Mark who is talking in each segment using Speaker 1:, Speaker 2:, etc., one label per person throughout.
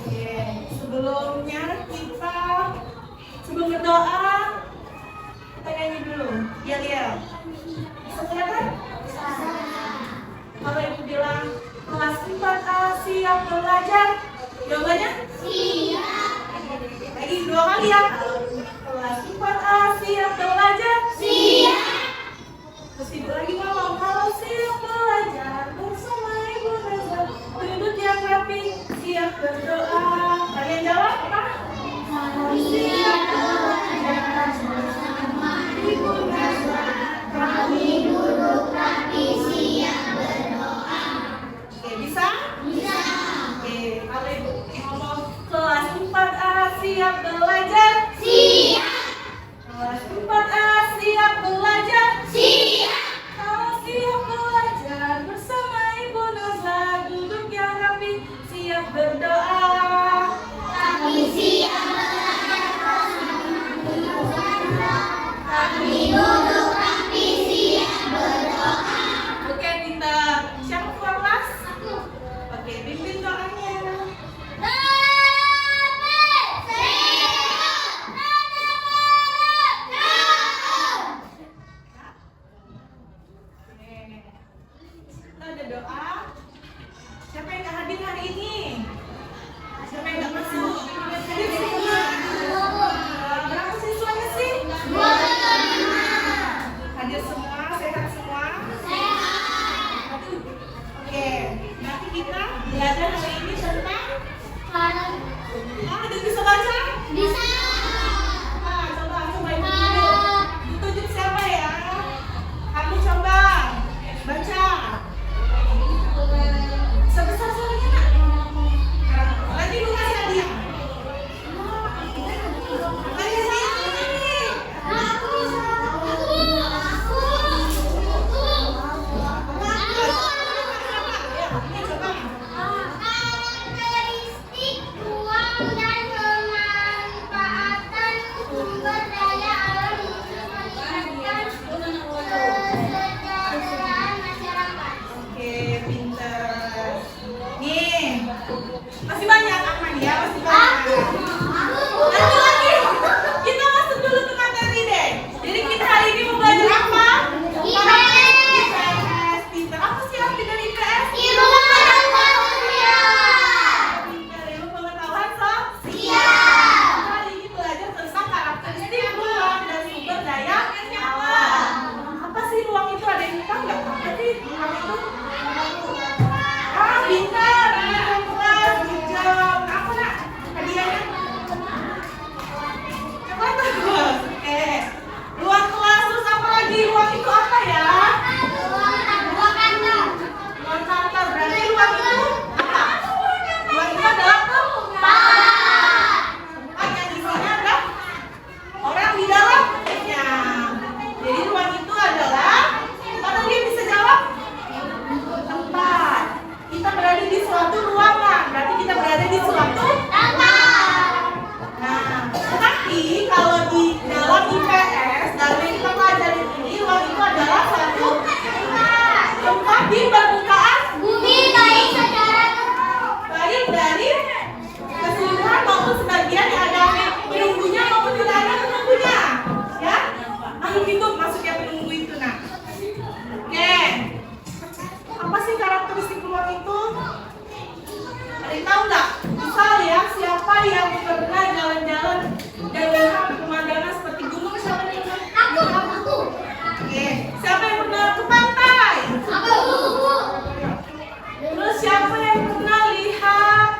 Speaker 1: Oke, sebelumnya sebelum berdoa, kita nyanyi dulu. Yel-yel. Bisa kelihatan? Bisa. Kalau ibu bilang kelas 4A siap belajar, jawabannya? Siap. Lagi 2 kali ya. Kelas 4A siap belajar? Siap. Terus ibu lagi ngomong, kalau siap belajar bersama ibu Nazar, duduk yang rapi, siap berdoa. Kalian jawab apa? Siap belajar bersama ibu Nazar, kami duduk rapi, siap berdoa. Oke, bisa? Bisa. Oke, kalau ibu ngomong kelas 4A siap belajar? Siap. Kelas 4A siap belajar? Siap. Kalau siap belajar bersama ibu Nazar, duduk yang rapi, siap berdoa. Kami siap belajar bersama ibu Nazar, kami duduk rapi, siap berdoa. Oke, pintar. Siapa ketua kelas? Aku. Oke, pimpin doanya. Kita ada doa. Siapa yang gak hadir hari ini? Siapa yang gak masuk? Hadir semua. Berapa siswanya sih? 25. Hadir semua, sehat semua? Sehat. Oke, nanti kita belajar hari ini tentang ada bisa baca? Bisa. Coba ibu dulu. Tunjuk siapa ya? Kamu coba baca. Sebesar suaranya nak. Nanti ibu kasih hadiah. Kasih hadiah. Aku. Ya, ini coba.
Speaker 2: Karakteristik ruang dan pemanfaatan sumber daya alam untuk meningkatkan kesejahteraan masyarakat.
Speaker 1: Oke, pintar. Nih, masih banyak Ahmad ya, masih banyak. Lanjut lagi. Kita masuk dulu ke materi deh. Jadi kita hari ini mau belajar apa? IPS. Pintar. Apa sih arti dari IPS?
Speaker 2: Ilmu pengetahuan.
Speaker 1: Pintar, ilmu pengetahuan sosial.
Speaker 2: Siap.
Speaker 1: Hari ini belajar tentang karakteristik ruang dan sumber daya alam. Apa sih ruang itu? Ada yang tahu nggak? Apa sih ruang itu? Pintar. Ruang kelas, good job. Apa nak? Hadiahnya? Apa terus? Oke. Ruang kelas, terus apa lagi? Ruang itu apa ya?
Speaker 2: Ruang kantor.
Speaker 1: Ruang kantor. Berarti ruang itu apa? Ruang itu adalah tempat. Tempat yang isinya ada orang di dalamnya. Jadi ruang itu adalah mana dia bisa jawab? Tempat. Kita berada di suatu ruangan. Berarti kita berada di suatu tempat. Nah, tetapi kalau di dalam IPS, dalam yang kita pelajari ini, ruang itu adalah suatu tempat di permukaan
Speaker 2: Bumi baik secara
Speaker 1: baik dari keseluruhan maupun sebagian yang ada penunggunya maupun tidak ada penunggunya, ya. Makhluk hidup maksudnya penunggu itu, nah. Oke, apa sih karakteristik ruang itu? Ada yang tahu nggak? Misal ya, siapa yang pernah jalan-jalan dan melihat pemandangan seperti gunung? Siapa yang pernah?
Speaker 2: aku.
Speaker 1: Oke, siapa yang pernah ke pantai?
Speaker 2: Aku.
Speaker 1: Terus siapa yang pernah lihat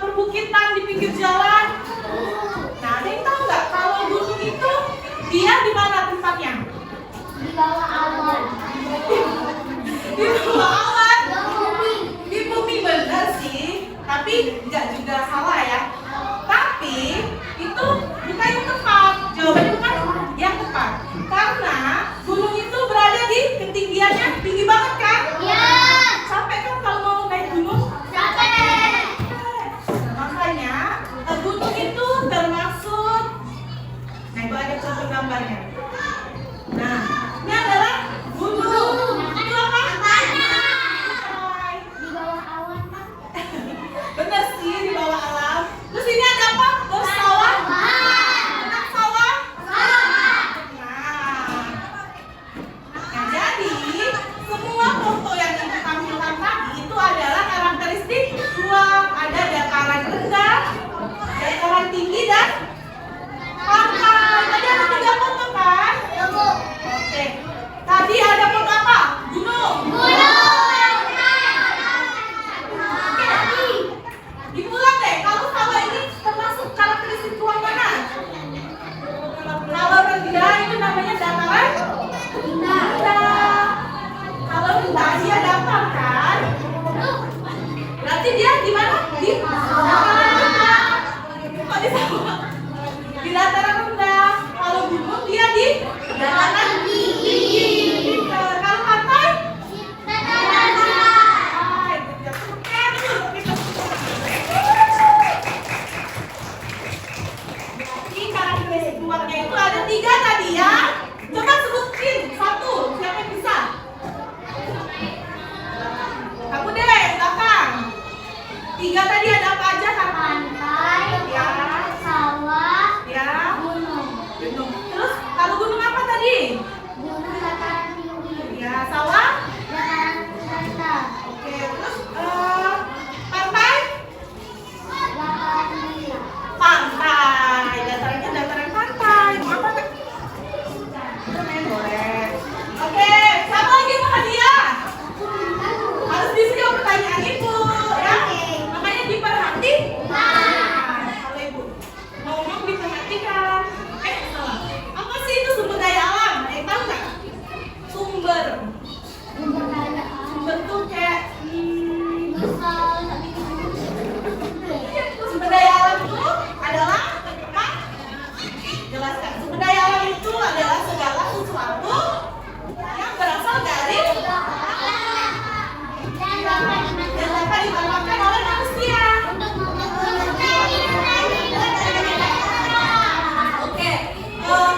Speaker 1: perbukitan di pinggir jalan? Nah, ada yang tahu nggak kalau gunung itu dia di mana tempatnya?
Speaker 2: Di bawah awan.
Speaker 1: Di bawah awan.
Speaker 2: Bumi.
Speaker 1: Di bumi benar sih, tapi nggak juga salah ya. Tapi itu bukan yang tepat. Jawabannya bukan yang tepat. Karena gunung itu berada di ketinggiannya tinggi banget kan?
Speaker 2: Ya.
Speaker 1: Capek kan kalau mau naik gunung?
Speaker 2: Capek.
Speaker 1: Makanya gunung itu termasuk. Nah, itu ada contoh gambarnya. Nah, ini adalah gunung. Itu apa?
Speaker 2: Tanah.
Speaker 1: Hai.
Speaker 2: Di bawah awan kan?
Speaker 1: Benar sih. Berarti dia di mana? Di dataran rendah. Kok di sawah? Di dataran rendah. Kalau gunung dia di dataran tinggi. Kalau pantai?
Speaker 2: Dataran rendah.
Speaker 1: Berarti karakteristik keluarnya itu ada 3 tadi ya. Coba sebutin 1. Siapa yang bisa? Kamu deh, belakang. 3 tadi ada apa aja kan?
Speaker 2: Pantai,
Speaker 1: Ya,
Speaker 2: sawah,
Speaker 1: ya.
Speaker 2: gunung.
Speaker 1: Gunung. Terus kalau gunung apa tadi?
Speaker 2: Gunung dataran tinggi.
Speaker 1: Ya, sawah.
Speaker 2: Dataran rendah.
Speaker 1: Oke, terus pantai?
Speaker 2: Dataran rendah.
Speaker 1: Pantai. Datarannya dataran pantai. Apa tuh? Main boleh. Oke, siapa lagi mau hadiah? Harus dijawab pertanyaan ibu, ya. Makanya diperhatikan. Kalau ibu ngomong diperhatikan. Salah. Apa sih itu sumber daya alam? Tahu nggak? Sumber.
Speaker 2: Sumber daya alam.
Speaker 1: Sumber tuh kayak
Speaker 2: Besar.
Speaker 1: sumber daya alam itu adalah apa? Jelaskan. Sumber daya alam itu adalah segala sesuatu yang berasal dari
Speaker 2: Dan dapat
Speaker 1: yang dapat dimanfaatkan oleh manusia.
Speaker 2: untuk
Speaker 1: Oke,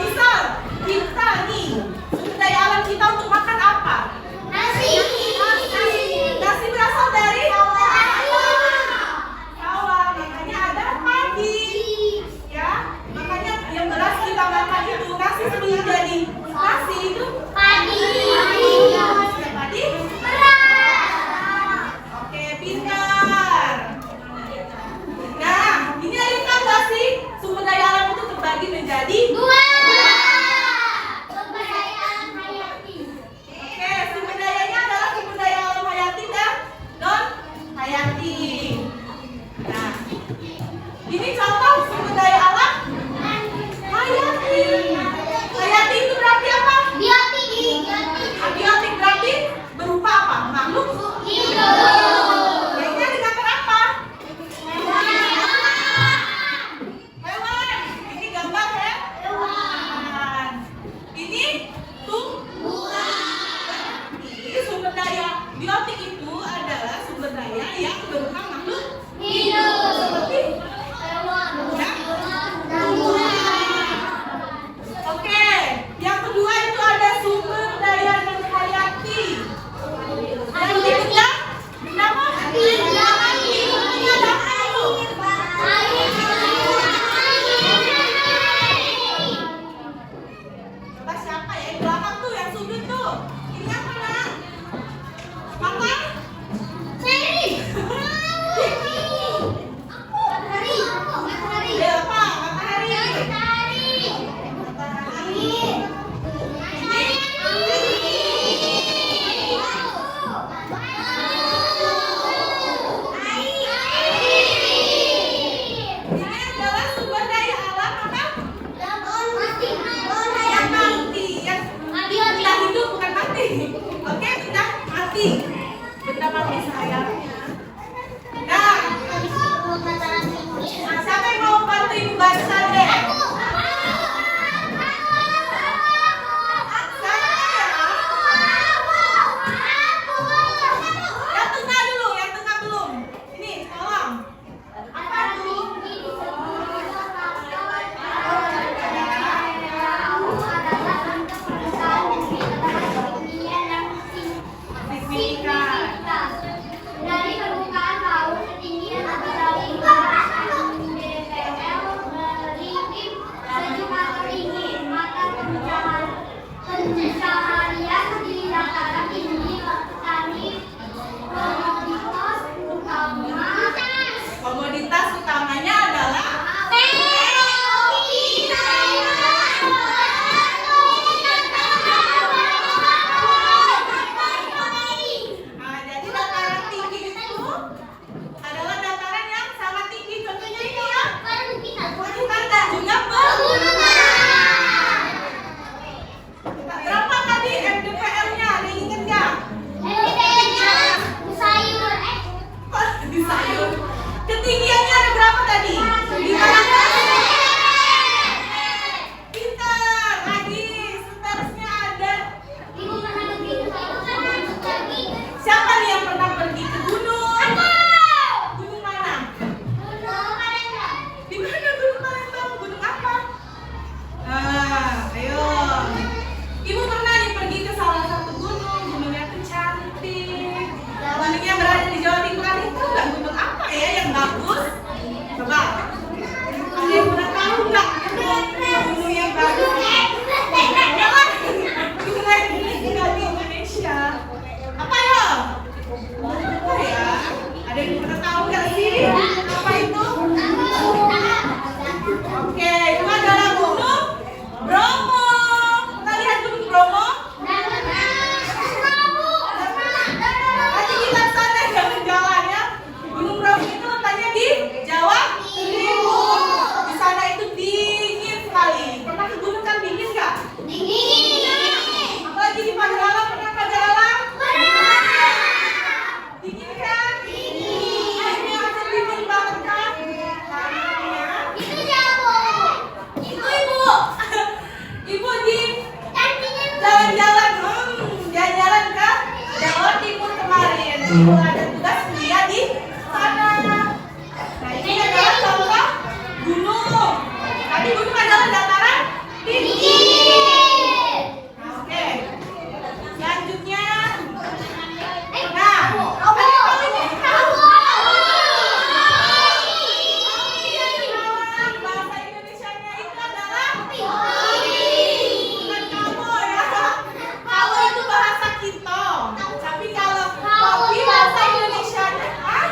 Speaker 1: misal kita nih sumber daya alam kita untuk makan apa?
Speaker 2: nasi.
Speaker 1: Nasi berasal dari sawah, makanya ada padi. Ya, makanya yang beras kita makan itu nasi sebelum jadi nasi itu
Speaker 2: Padi.
Speaker 1: ya padi. Oke, pintar. Nah, ini ada tahu nggak sih sumber daya alam itu terbagi menjadi
Speaker 2: Dua. Sumber daya alam hayati.
Speaker 1: Oke, sumber dayanya adalah sumber daya alam hayati dan non hayati. Nah, ini contoh sumber daya alam hayati. Hayati itu berarti apa?
Speaker 2: Biotik.
Speaker 1: Abiotik berarti berupa apa? Makhluk
Speaker 2: Hidup.
Speaker 1: lainnya digambar apa? Hewan. Ini gambar hewan. Ini tumbuhan. Ini sumber daya biotik itu adalah sumber daya yang berupa makhluk sih? Apa itu? Oke, itu adalah Gunung Bromo. Kita lihat Gunung Bromo. Nanti kita sana jalan-jalan ya. Gunung Bromo itu letaknya di Jawa Timur. Di sana itu dingin sekali. Pernah ke gunung kan dingin nggak? Apalagi di Pagar Alam, pernah Pagar Alam? Dingin kan? Airnya akan dingin banget kan? Karena ibu ibu di jalan-jalan jalan-jalan ke Jawa Timur kemarin. Ibu ada tugas kuliah di sana. Nah ini adalah contoh gunung. Tadi gunung adalah dataran tinggi. Nah, oke. Selanjutnya, nah, bahasa Indonesianya itu adalah bukan kamu ya. Kamu itu bahasa kita. Tapi kalau kopi bahasa Indonesianya kopi.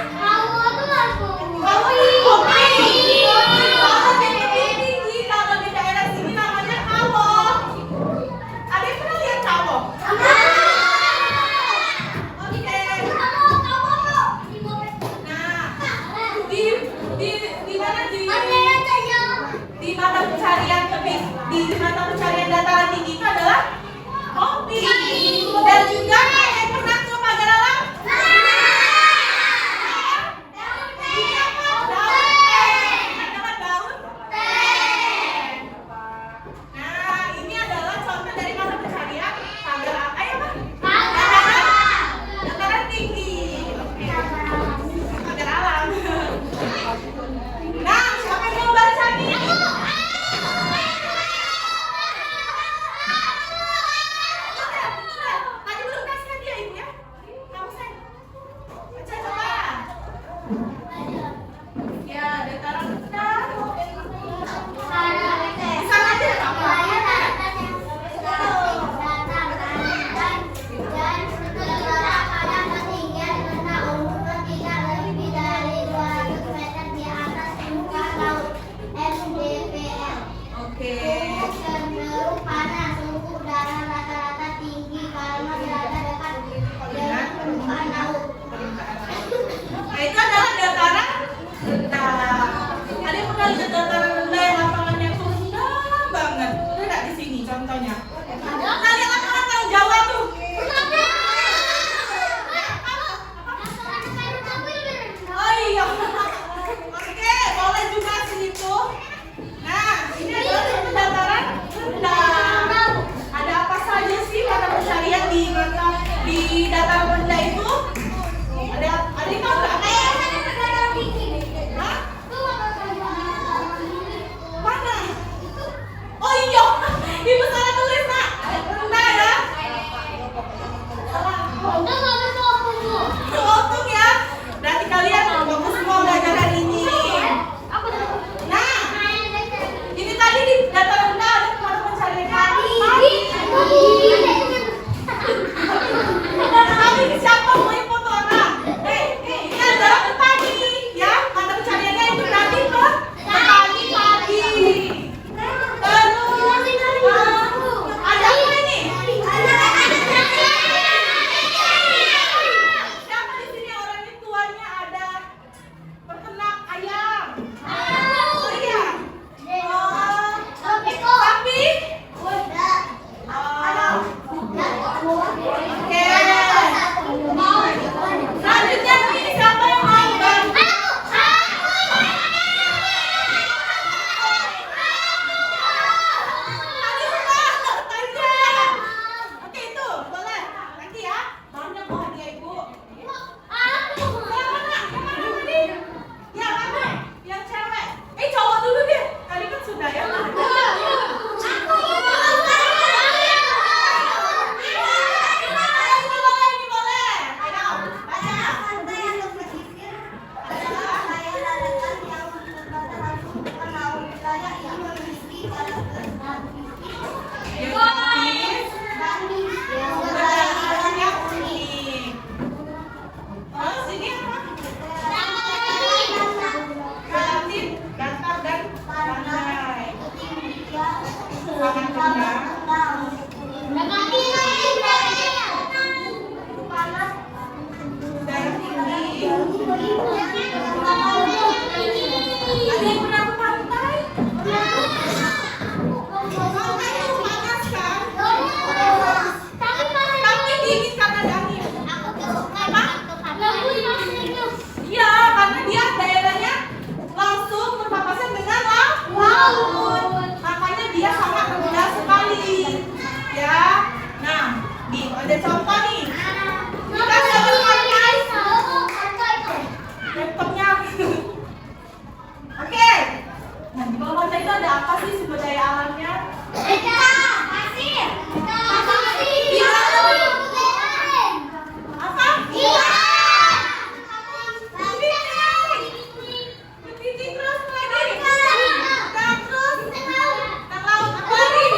Speaker 1: Kalau di tinggi, kalau di daerah sini namanya kawo. Ada yang pernah lihat kawo? Oke. Nah, di mana di mata pencarian dataran tinggi itu adalah kopi. Dan juga yang pernah ke Pagar Alam? Ini apa? Daun teh. Adalah daun teh. Nah, ini adalah contoh dari mata pencarian Pagar Alam. Ayo, Pak. Dataran tinggi. Oke. Pagar Alam. Nah, siapa yang mau baca nih? Tadi belum kasih hadiah ibu ya? Kamu saya baca coba. Ya, dataran rendah. Di sana aja ada apa? Oke.
Speaker 2: Cenderung panas, suhu udara rata-rata tinggi karena berada dekat dengan permukaan laut.
Speaker 1: Nah, itu adalah dataran laut. Makanya dia sangat rendah sekali. Ya. Nah, nih ada contoh nih. Kita sudah berpantai. Laptopnya. Oke. Nah, di bawah pantai itu ada apa sih sumber daya alamnya? Apa? Titik terus lagi. Dan terus. Dan laut. Apa lagi?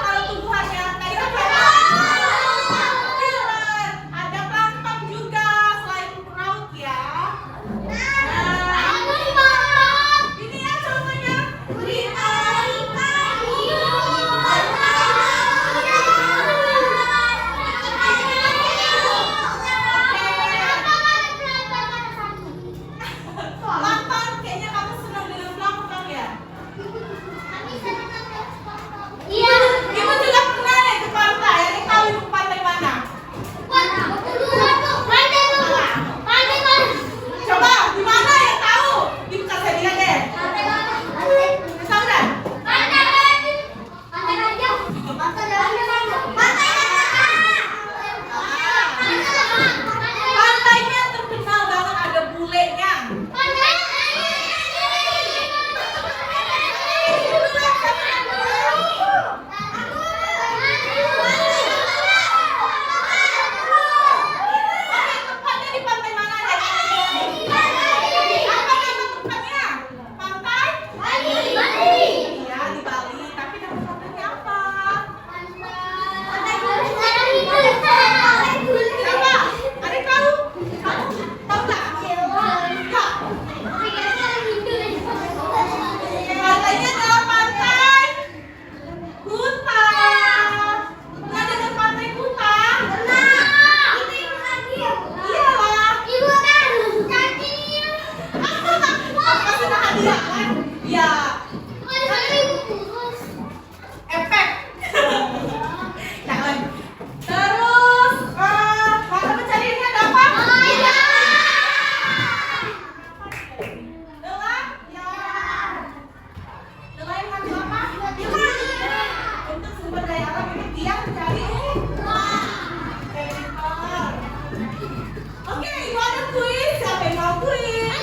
Speaker 1: Kalau tumbuhannya tadi kan ada plankton juga selain laut ya. Ini ya contohnya. Plankton, kayaknya kamu senang dengan plankton ya? Ibu juga pernah nih ke pantai. Ada tahu ibu pantai mana? Coba, di mana yang tahu? Ibu kasih dia deh. Tahu dah? Pantainya terkenal banget ada bulenya. Oke, tempatnya di pantai mana deh? Apa nama tempatnya? Pantai? Iya, di Bali. Tapi nama pantainya apa? Siapa? Ada tahu? Kamu tahu nggak? Enggak. Pantainya adalah pantai Kuta. Pernah dengar pantai Kuta? Iyalah. Aku kasih hadiah kan? Iya. Efek. Jangan. Terus, mata pencariannya ada apa? Nelayan? Ya. Nelayan ngambil apa? Untuk sumber daya alam ini dia mencari chemical. Oke, ibu ada kuis. Siapa yang mau kuis?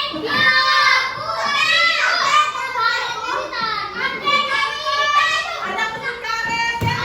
Speaker 1: Ada kucing karet yang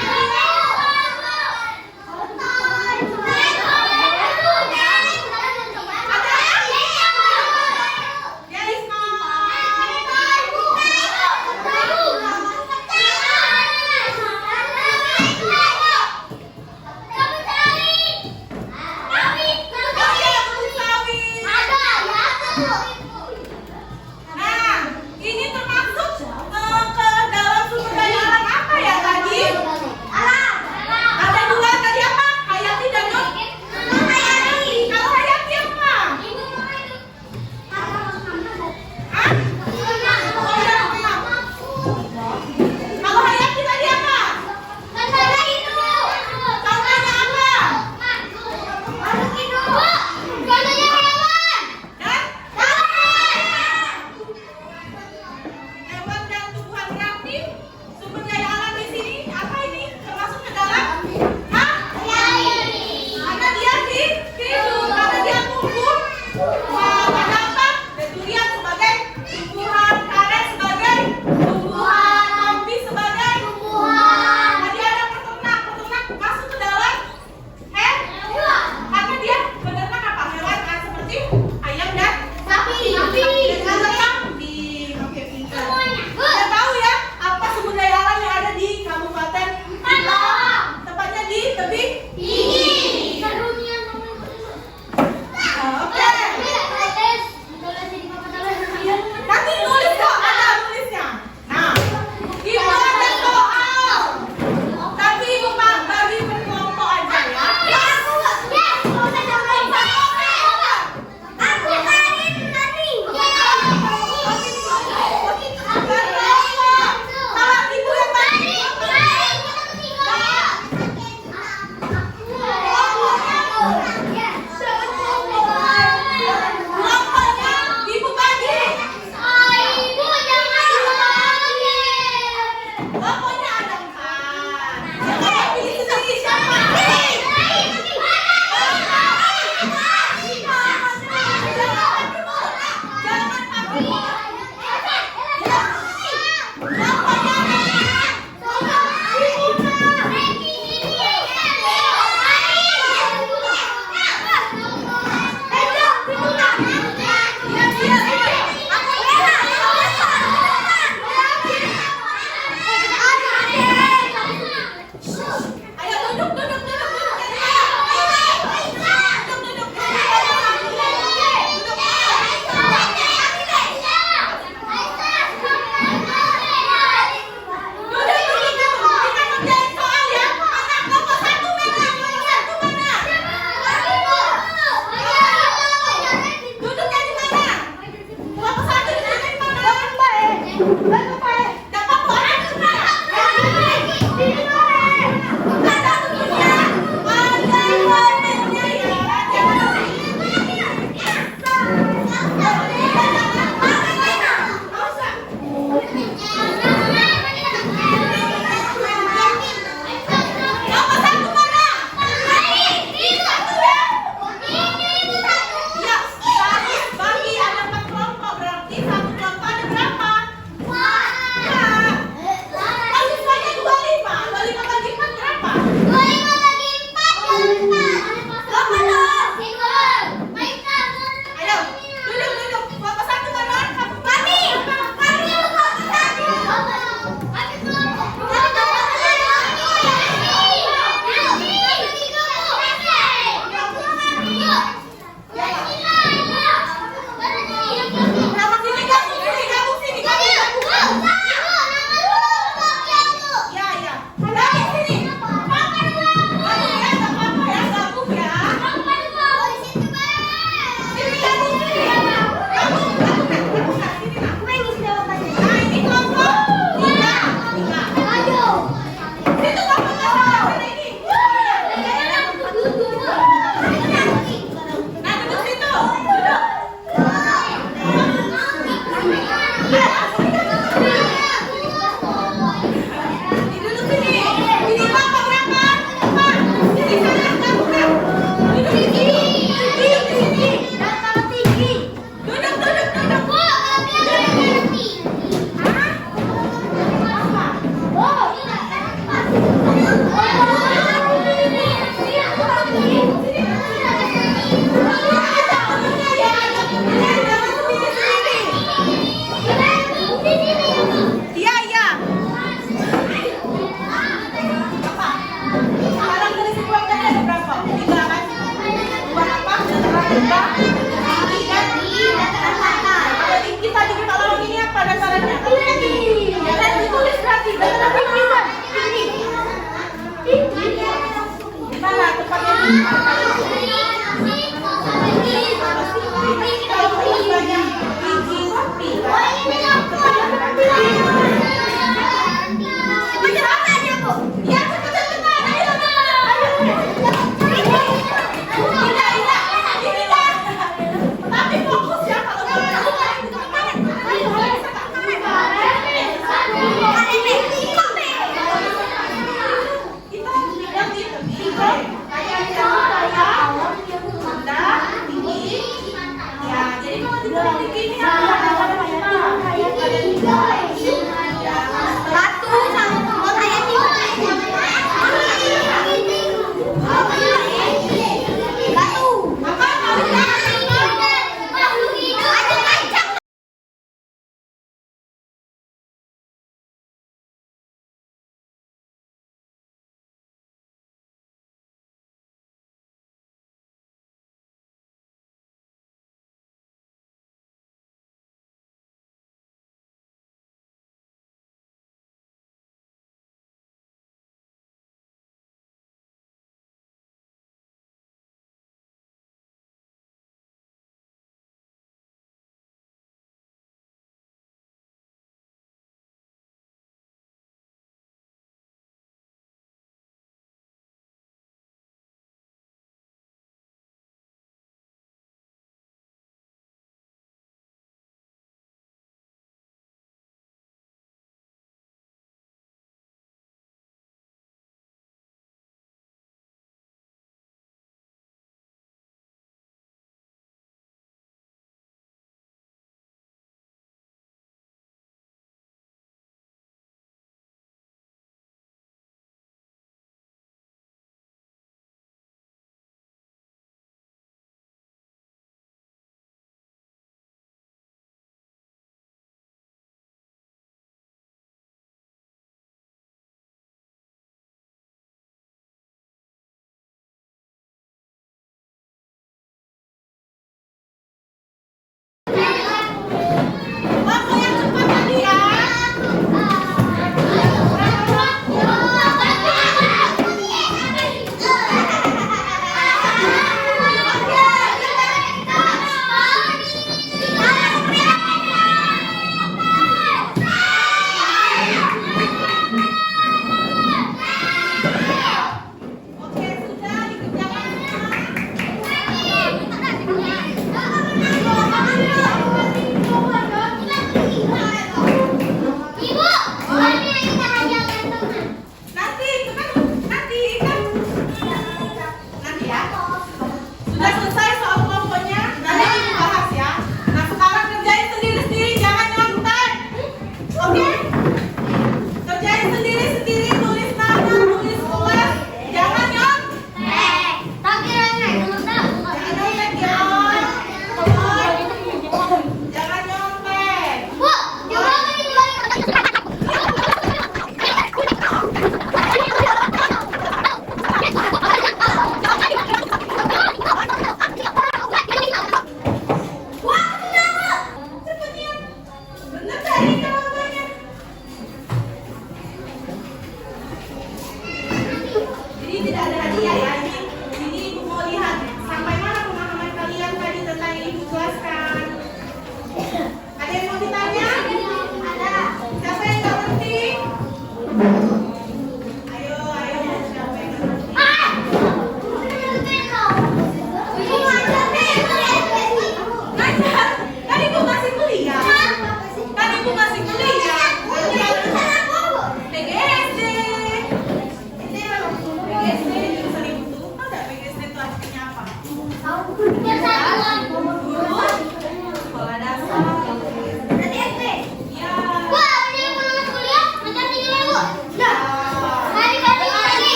Speaker 2: Nah,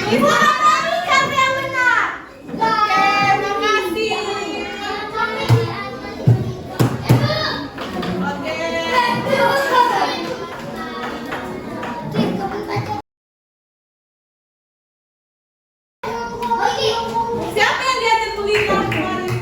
Speaker 2: Ibu Antoni siapa yang benar?
Speaker 1: Oke, makasih. Oke. Siapa yang diajar kuliner kemarin?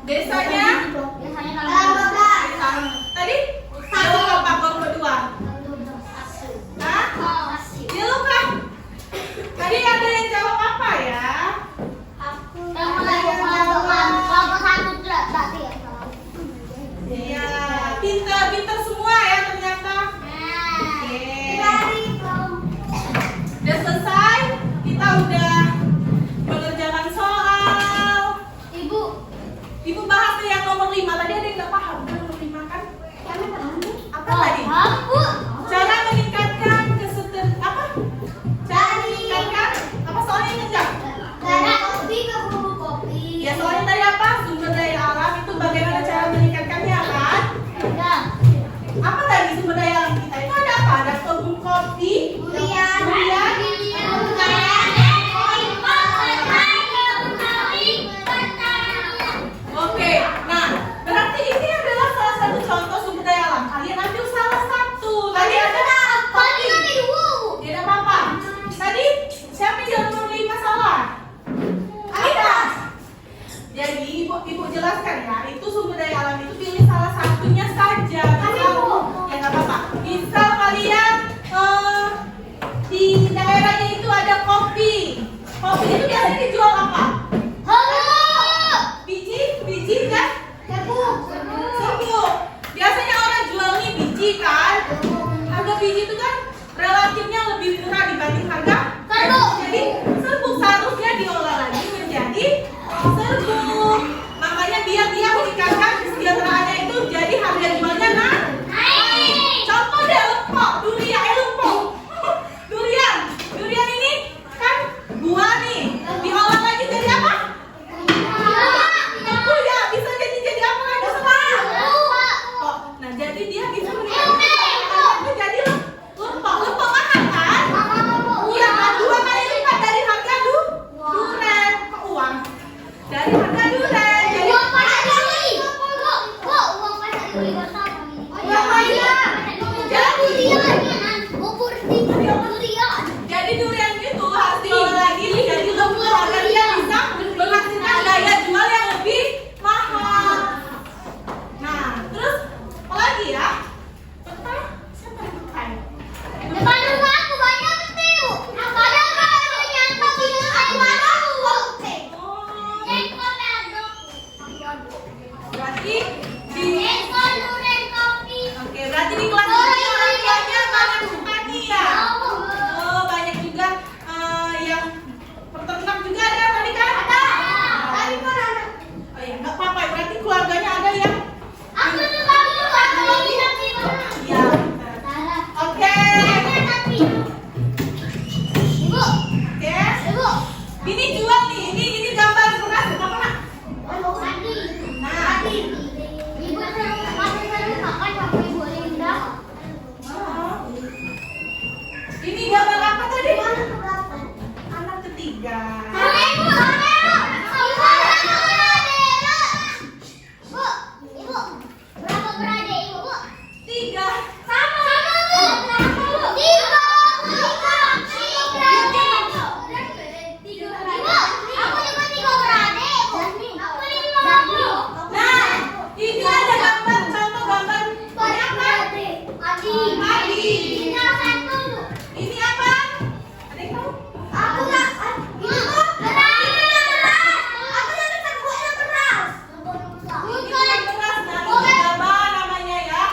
Speaker 1: Desanya? Tadi? Jawab apa baru kedua? Hah? Dia lupa. Tadi ada yang jawab apa ya? Iya, pintar semua ya ternyata. Oke. Udah selesai? Kita udah mengerjakan soal. Ibu bahas yang nomor 5. Tadi ada yang nggak paham kan nomor 5 kan? Apa tadi? Cara meningkatkan Cara meningkatkan apa soalnya ingat nggak? Ya soalnya tadi apa? Sumber daya alam itu bagaimana cara meningkatkannya kan? Apa tadi sumber daya alam kita? Itu ada apa? Ada kebun kopi, durian. Oke, nah berarti ini adalah salah satu contoh sumber daya alam. Kalian ambil salah satu. Tadi ada kopi. Tidak apa-apa. Tadi siapa yang nomor 5 salah? Aida. Jadi ibu jelaskan ya, itu sumber daya alam itu pilih salah satunya saja. Ya nggak apa-apa. Misal kalian di daerahnya itu ada kopi. Kopi itu biasanya dijual apa? Biji kan? Serbuk. Biasanya orang jual nih biji kan? Harga biji itu kan relatifnya lebih murah dibanding harga serbuk. Jadi serbuk seharusnya diolah lagi menjadi serbuk. Makanya biar dia meningkatkan kesejahteraannya itu jadi harga jualnya naik. Contoh deh lepok, lepok. Durian ini kan buah nih. Diolah lagi jadi di
Speaker 2: Ekor durian kopi.
Speaker 1: Oke, berarti di kelas ini orang tuanya banyak petani ya? Oh, banyak juga yang peternak juga ada tadi kan?
Speaker 2: Ada. Tadi kan ada.
Speaker 1: Oh ya, nggak apa-apa. Berarti keluarganya ada yang
Speaker 2: Aku juga aku bisa tidur.
Speaker 1: ya. Oke.
Speaker 2: Ibu,
Speaker 1: Oke.
Speaker 2: ibu.
Speaker 1: Ini jual nih. Ini gambar beras apa nak?
Speaker 2: Tadi.
Speaker 1: Nah.
Speaker 2: Ibu masih sering makan sama Ibu Linda.
Speaker 1: Oh. Ini gambar apa tadi?
Speaker 2: Mana tuh berapa?
Speaker 1: Anak ketiga.
Speaker 2: Sama Ibu, sama Ibu. Ibu, berapa beradik Ibu? Bu?
Speaker 1: 3.
Speaker 2: Sama tuh. Tiga. Ibu, aku juga 3 beradik. Aku 5.
Speaker 1: Nah, ini ada gambar contoh gambar ini apa? Adi.
Speaker 2: Ini satu.
Speaker 1: Ini apa? Ada yang tahu?
Speaker 2: Aku nggak. Ini tuh beras. Aku jadi terbuatnya beras.
Speaker 1: Ini bukan beras, nah, ini gabah namanya ya.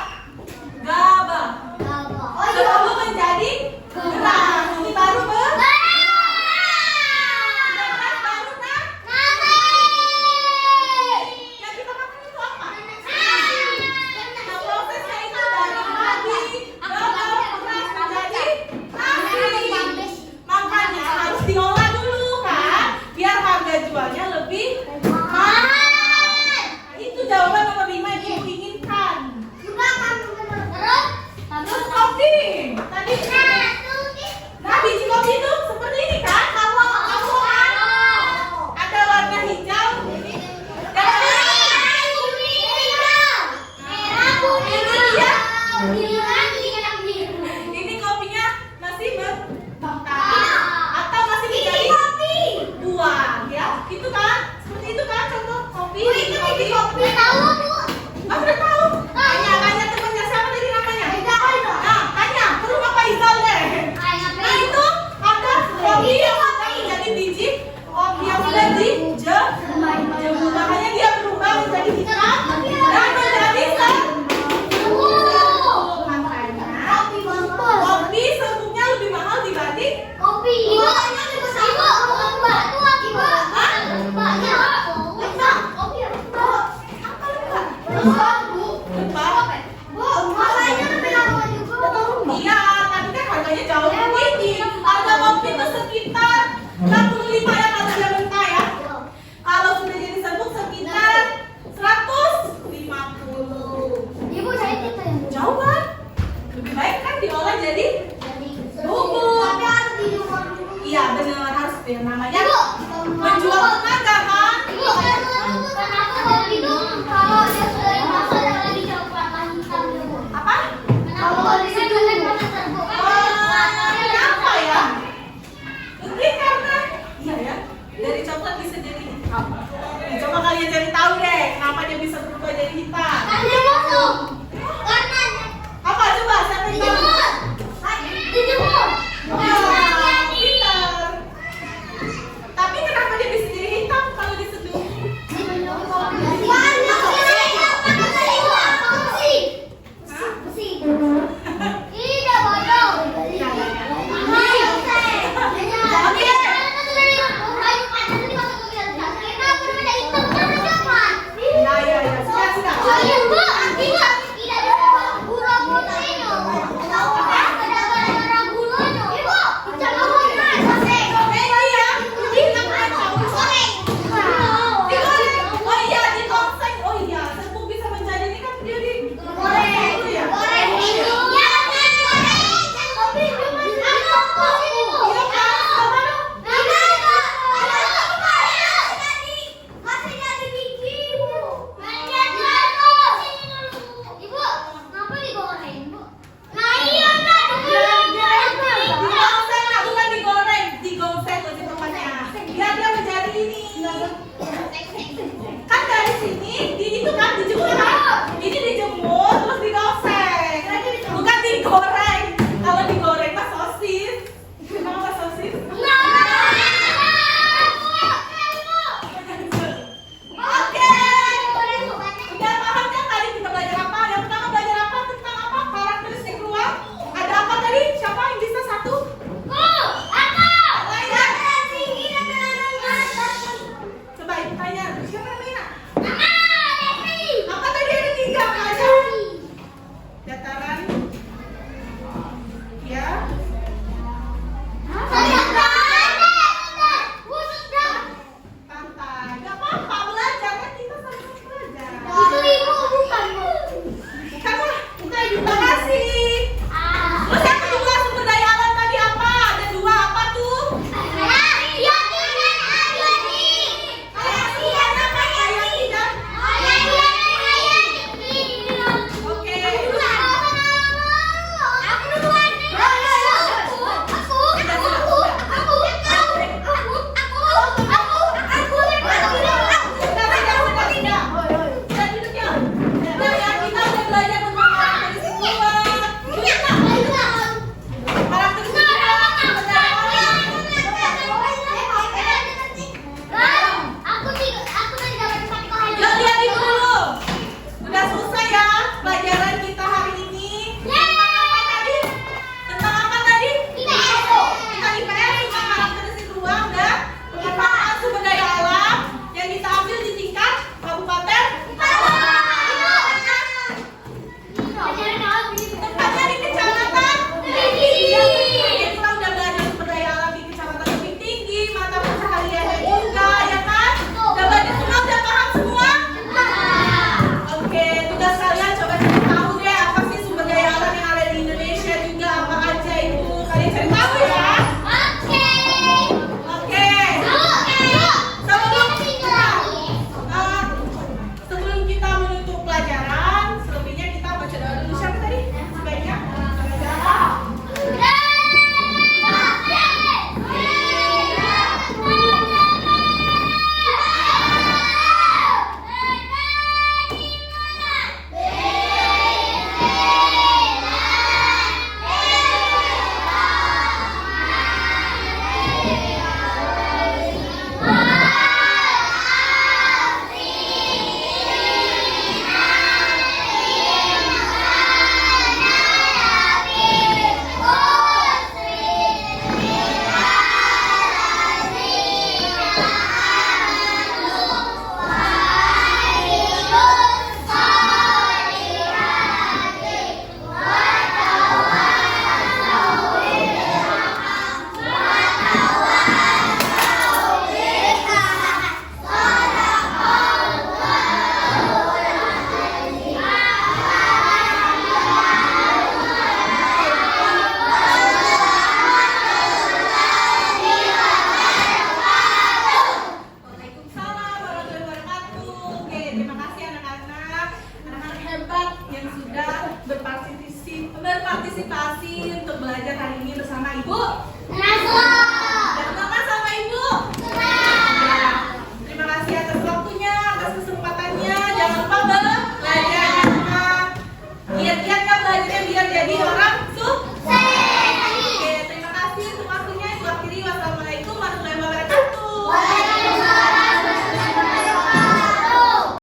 Speaker 1: Gabah.
Speaker 2: Oh iya.
Speaker 1: Sebelum menjadi beras. Ini baru beras baru nah. Yang kita makan itu apa? Nah, prosesnya itu dari padi, gabah, beras menjadi nasi. Makanya harus diolah dulu kan, biar harga jualnya lebih mahal. Nah, itu jawaban nomor 5 yang ibu inginkan. Terus kopi. Tadi nah biji kopi itu seperti ini kan? Ada warna hijau. Dan ini kopinya masih mentah atau masih menjadi buah ya? Itu kan? Seperti itu kan contoh kopi. Kopi. Oh, udah tahu. Tanya temannya siapa tadi namanya? Nah, tanya ke rumah Pak Izal deh. Nah, itu ada kopi yang sudah menjadi biji, kopi yang sudah dijemur. Makanya dia berubah menjadi hitam dan menjadi serbuk. Makanya kopi serbuknya lebih mahal dibanding iya, tapi kan harganya jauh lebih tinggi. Harga kopi itu sekitar 65 ya kalau dia mentah ya. Kalau sudah jadi serbuk sekitar 150. Jauh kan? Lebih baik kan diolah jadi bubuk. Iya benar, harus yang namanya menjual tenaga kan?
Speaker 2: Kenapa kopi itu kalau dia sudah dimasak
Speaker 1: terima kasih anak-anak. Anak-anak hebat yang sudah berpartisipasi untuk belajar hari ini bersama Ibu.
Speaker 2: Rasul.